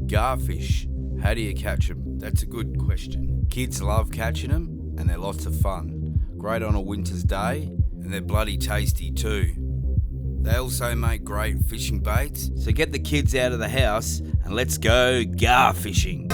Garfish. How do you catch them? That's a good question. Kids love catching them and they're lots of fun. Great on a winter's day and they're bloody tasty too. They also make great fishing baits, so get the kids out of the house and let's go gar fishing.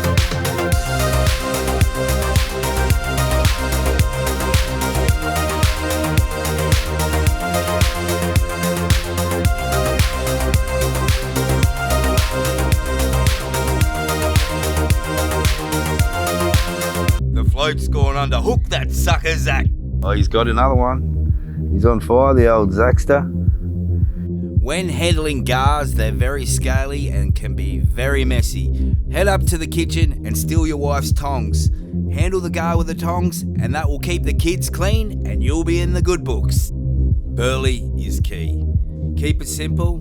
The float's gone under. Hook that sucker, Zach. Oh, he's got another one. He's on fire, the old Zackster. When handling gars, they're very scaly and can be very messy. Head up to the kitchen and steal your wife's tongs. Handle the gar with the tongs and that will keep the kids clean and you'll be in the good books. Burley is key. Keep it simple.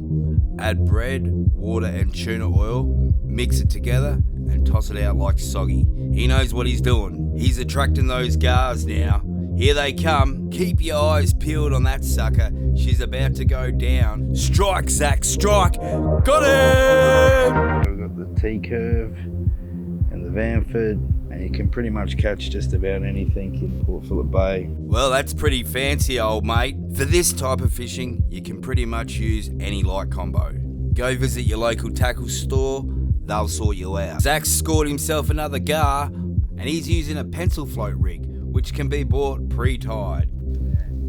Add bread, water and tuna oil. Mix it together and toss it out like soggy. He knows what he's doing. He's attracting those gars now. Here they come. Keep your eyes peeled on that sucker. She's about to go down. Strike, Zach, strike. Got him! We've got the T-curve and the Vanford, and you can pretty much catch just about anything in Port Phillip Bay. Well, that's pretty fancy, old mate. For this type of fishing, you can pretty much use any light combo. Go visit your local tackle store. They'll sort you out. Zach's scored himself another gar, and he's using a pencil float rig, which can be bought pre-tied.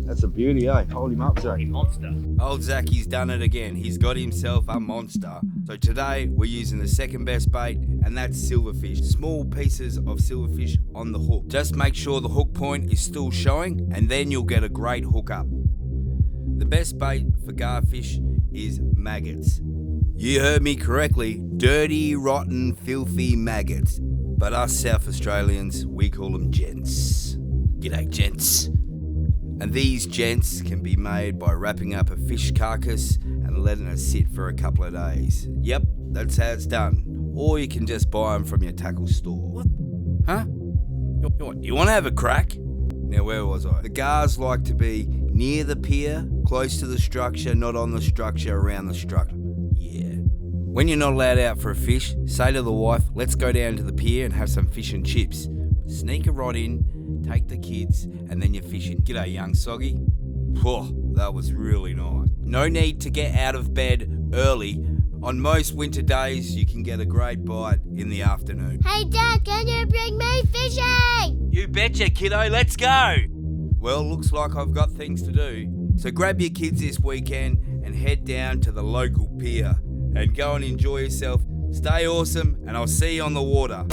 That's a beauty, eh? Hold him up, Zach. Monster. Old Zacky's done it again. He's got himself a monster. So today we're using the second best bait, and that's silverfish. Small pieces of silverfish on the hook. Just make sure the hook point is still showing, and then you'll get a great hook up. The best bait for garfish is maggots. You heard me correctly. Dirty, rotten, filthy maggots. But us South Australians, we call them gents. G'day, gents. And these gents can be made by wrapping up a fish carcass and letting it sit for a couple of days. Yep, that's how it's done. Or you can just buy them from your tackle store. What? Huh? You want to have a crack? Now, where was I? The gars like to be near the pier, close to the structure, not on the structure, around the structure. Yeah. When you're not allowed out for a fish, say to the wife, let's go down to the pier and have some fish and chips. Sneak a rod in, take the kids, and then you're fishing. G'day, young soggy. Whoa, that was really nice. No need to get out of bed early. On most winter days, you can get a great bite in the afternoon. Hey, Dad, can you bring me fishing? You betcha, kiddo. Let's go. Well, looks like I've got things to do. So grab your kids this weekend and head down to the local pier and go and enjoy yourself. Stay awesome, and I'll see you on the water.